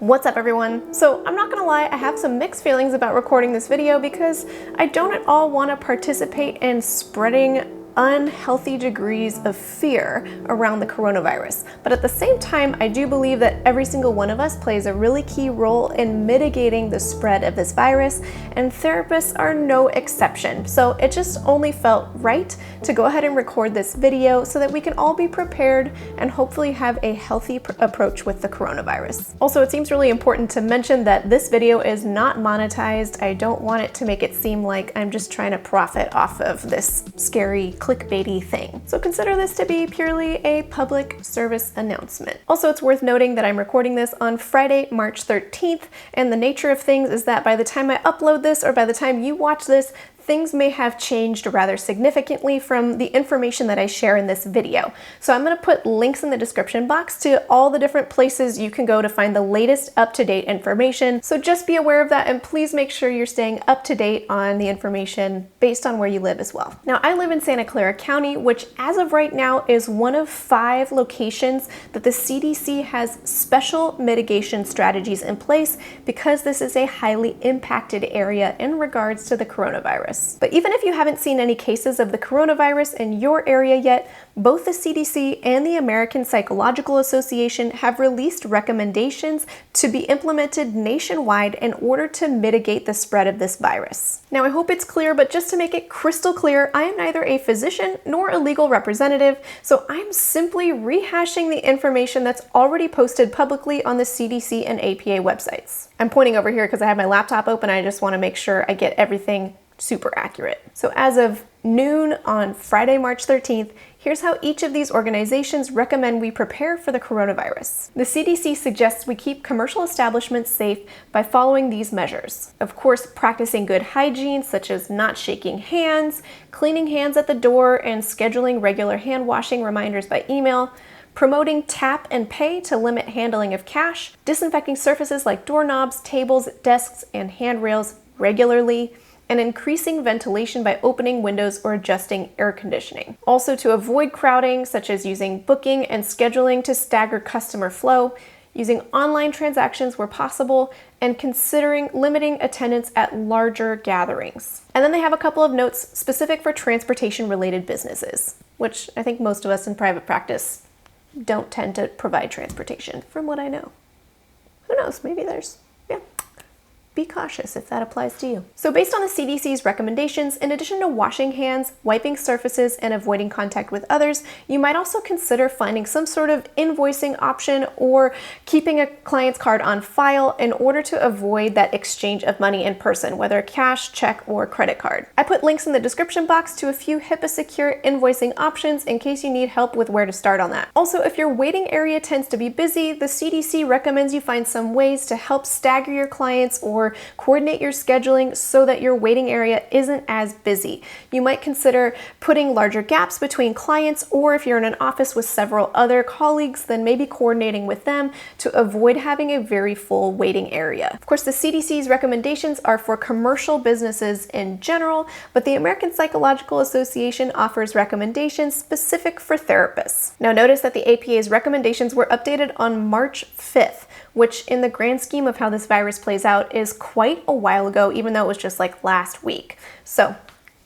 What's up everyone? So I'm not gonna lie, I have some mixed feelings about recording this video because I don't at all want to participate in spreading unhealthy degrees of fear around the coronavirus. But at the same time, I do believe that every single one of us plays a really key role in mitigating the spread of this virus, and therapists are no exception. So it just only felt right to go ahead and record this video so that we can all be prepared and hopefully have a healthy approach with the coronavirus. Also, it seems really important to mention that this video is not monetized. I don't want it to make it seem like I'm just trying to profit off of this scary clickbaity thing. So consider this to be purely a public service announcement. Also, it's worth noting that I'm recording this on Friday, March 13th, and the nature of things is that by the time I upload this or by the time you watch this, things may have changed rather significantly from the information that I share in this video. So I'm going to put links in the description box to all the different places you can go to find the latest up-to-date information. So just be aware of that, and please make sure you're staying up to date on the information based on where you live as well. Now, I live in Santa Clara County, which as of right now is one of 5 locations that the CDC has special mitigation strategies in place because this is a highly impacted area in regards to the coronavirus. But even if you haven't seen any cases of the coronavirus in your area yet, both the CDC and the American Psychological Association have released recommendations to be implemented nationwide in order to mitigate the spread of this virus. Now, I hope it's clear, but just to make it crystal clear, I am neither a physician nor a legal representative, so I'm simply rehashing the information that's already posted publicly on the CDC and APA websites. I'm pointing over here because I have my laptop open. I just want to make sure I get everything super accurate. So as of noon on Friday, March 13th, here's how each of these organizations recommend we prepare for the coronavirus. The CDC suggests we keep commercial establishments safe by following these measures. Of course, practicing good hygiene, such as not shaking hands, cleaning hands at the door, and scheduling regular hand washing reminders by email, promoting tap and pay to limit handling of cash, disinfecting surfaces like doorknobs, tables, desks, and handrails regularly, and increasing ventilation by opening windows or adjusting air conditioning. Also, to avoid crowding, such as using booking and scheduling to stagger customer flow, using online transactions where possible, and considering limiting attendance at larger gatherings. And then they have a couple of notes specific for transportation-related businesses, which I think most of us in private practice don't tend to provide transportation, from what I know. Who knows, maybe there's, be cautious if that applies to you. So based on the CDC's recommendations, in addition to washing hands, wiping surfaces, and avoiding contact with others, you might also consider finding some sort of invoicing option or keeping a client's card on file in order to avoid that exchange of money in person, whether cash, check, or credit card. I put links in the description box to a few HIPAA-Secure Invoicing options in case you need help with where to start on that. Also, if your waiting area tends to be busy, the CDC recommends you find some ways to help stagger your clients or coordinate your scheduling so that your waiting area isn't as busy. You might consider putting larger gaps between clients, or if you're in an office with several other colleagues, then maybe coordinating with them to avoid having a very full waiting area. Of course, the CDC's recommendations are for commercial businesses in general, but the American Psychological Association offers recommendations specific for therapists. Now, notice that the APA's recommendations were updated on March 5th, which in the grand scheme of how this virus plays out is quite a while ago, even though it was just like last week. So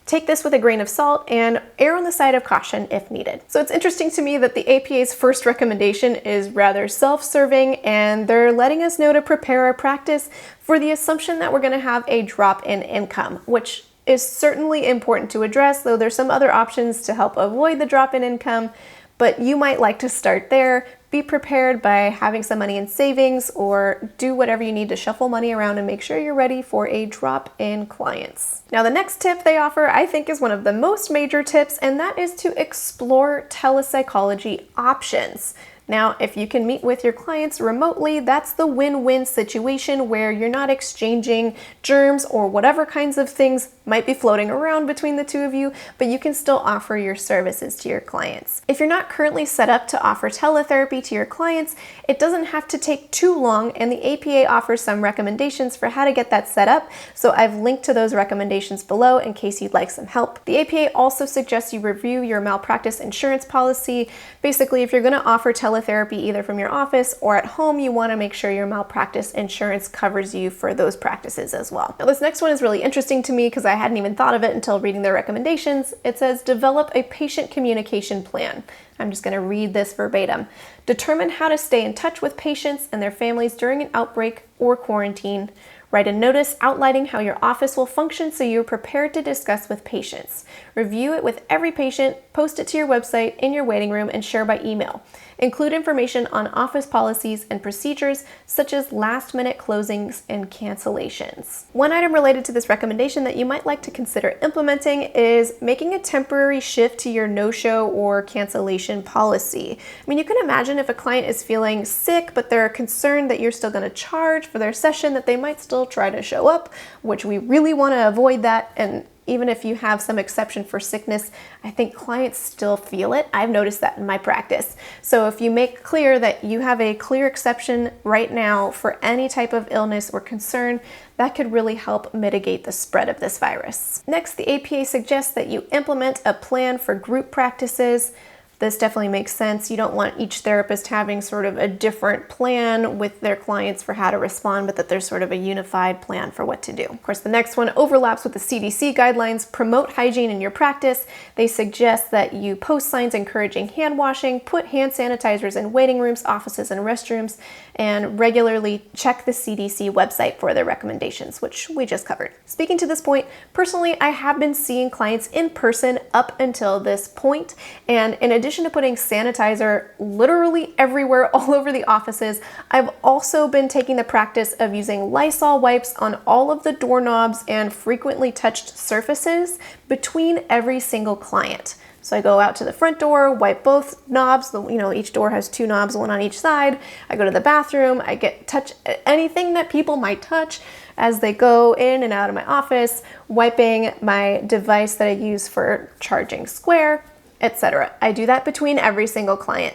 take this with a grain of salt and err on the side of caution if needed. So it's interesting to me that the APA's first recommendation is rather self-serving, and they're letting us know to prepare our practice for the assumption that we're going to have a drop in income, which is certainly important to address, though there's some other options to help avoid the drop in income, but you might like to start there. Be prepared by having some money in savings, or do whatever you need to shuffle money around and make sure you're ready for a drop in clients. Now, the next tip they offer, I think, is one of the most major tips, and that is to explore telepsychology options. Now, if you can meet with your clients remotely, that's the win-win situation where you're not exchanging germs or whatever kinds of things might be floating around between the two of you, but you can still offer your services to your clients. If you're not currently set up to offer teletherapy to your clients, it doesn't have to take too long, and the APA offers some recommendations for how to get that set up, so I've linked to those recommendations below in case you'd like some help. The APA also suggests you review your malpractice insurance policy. Basically, if you're going to offer teletherapy either from your office or at home, you want to make sure your malpractice insurance covers you for those practices as well. Now, this next one is really interesting to me because I hadn't even thought of it until reading their recommendations. It says, develop a patient communication plan. I'm just going to read this verbatim. Determine how to stay in touch with patients and their families during an outbreak or quarantine. Write a notice outlining how your office will function so you're prepared to discuss with patients. Review it with every patient, post it to your website, in your waiting room, and share by email. Include information on office policies and procedures such as last-minute closings and cancellations. One item related to this recommendation that you might like to consider implementing is making a temporary shift to your no-show or cancellation policy. I mean, you can imagine if a client is feeling sick, but they're concerned that you're still going to charge for their session, that they might still try to show up, which we really want to avoid that. And even if you have some exception for sickness, I think clients still feel it. I've noticed that in my practice. So if you make clear that you have a clear exception right now for any type of illness or concern, that could really help mitigate the spread of this virus. Next, the APA suggests that you implement a plan for group practices. This definitely makes sense. You don't want each therapist having sort of a different plan with their clients for how to respond, but that there's sort of a unified plan for what to do. Of course, the next one overlaps with the CDC guidelines. Promote hygiene in your practice. They suggest that you post signs encouraging hand washing, put hand sanitizers in waiting rooms, offices, and restrooms, and regularly check the CDC website for their recommendations, which we just covered. Speaking to this point, personally, I have been seeing clients in person up until this point, and in addition to putting sanitizer literally everywhere all over the offices, I've also been taking the practice of using Lysol wipes on all of the doorknobs and frequently touched surfaces between every single client. So I go out to the front door, wipe both knobs, each door has two knobs, one on each side. I go to the bathroom, I touch anything that people might touch as they go in and out of my office, wiping my device that I use for charging Square, etc. I do that between every single client.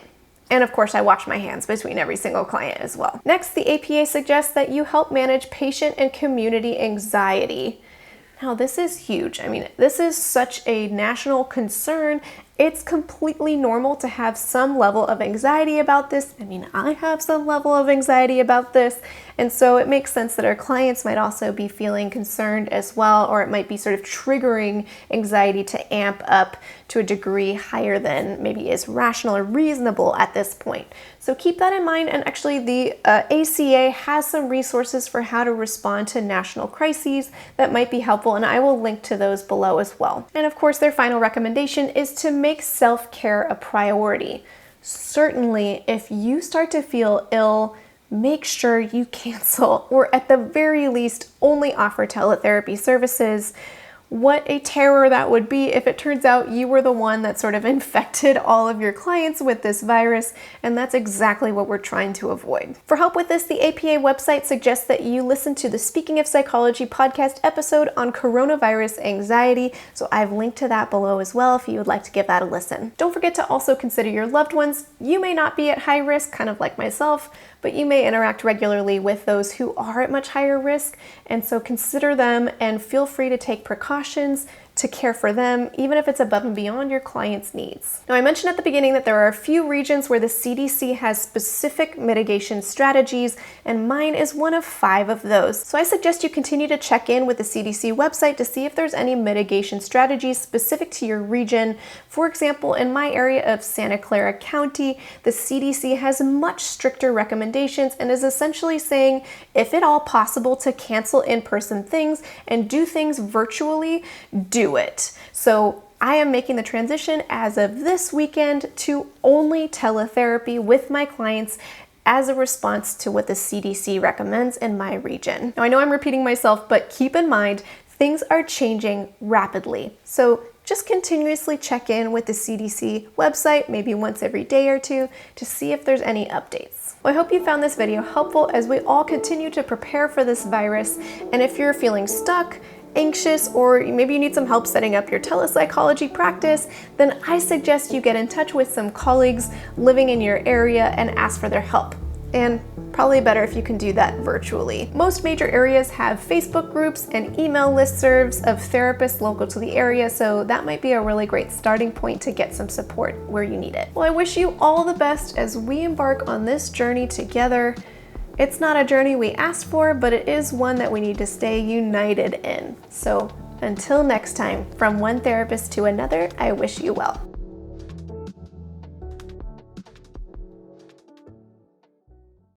And of course, I wash my hands between every single client as well. Next, the APA suggests that you help manage patient and community anxiety. Now, this is huge. I mean, this is such a national concern. It's completely normal to have some level of anxiety about this. I mean, I have some level of anxiety about this. And so it makes sense that our clients might also be feeling concerned as well, or it might be sort of triggering anxiety to amp up to a degree higher than maybe is rational or reasonable at this point. So keep that in mind. And actually the ACA has some resources for how to respond to national crises that might be helpful, and I will link to those below as well. And of course, their final recommendation is to make self-care a priority. Certainly, if you start to feel ill, make sure you cancel, or at the very least, only offer teletherapy services. What a terror that would be if it turns out you were the one that sort of infected all of your clients with this virus, and that's exactly what we're trying to avoid. For help with this, the APA website suggests that you listen to the Speaking of Psychology podcast episode on coronavirus anxiety, so I've linked to that below as well if you would like to give that a listen. Don't forget to also consider your loved ones. You may not be at high risk, kind of like myself, but you may interact regularly with those who are at much higher risk, and so consider them and feel free to take precautions to care for them, even if it's above and beyond your client's needs. Now, I mentioned at the beginning that there are a few regions where the CDC has specific mitigation strategies, and mine is one of 5 of those. So I suggest you continue to check in with the CDC website to see if there's any mitigation strategies specific to your region. For example, in my area of Santa Clara County, the CDC has much stricter recommendations and is essentially saying, if at all possible, to cancel in-person things and do things virtually, do it. So I am making the transition as of this weekend to only teletherapy with my clients as a response to what the CDC recommends in my region. Now, I know I'm repeating myself, but keep in mind, things are changing rapidly. So just continuously check in with the CDC website, maybe once every day or two, to see if there's any updates. Well, I hope you found this video helpful as we all continue to prepare for this virus. And if you're feeling stuck, anxious, or maybe you need some help setting up your telepsychology practice, then I suggest you get in touch with some colleagues living in your area and ask for their help. And probably better if you can do that virtually. Most major areas have Facebook groups and email listservs of therapists local to the area, so that might be a really great starting point to get some support where you need it. Well, I wish you all the best as we embark on this journey together. It's not a journey we asked for, but it is one that we need to stay united in. So until next time, from one therapist to another, I wish you well.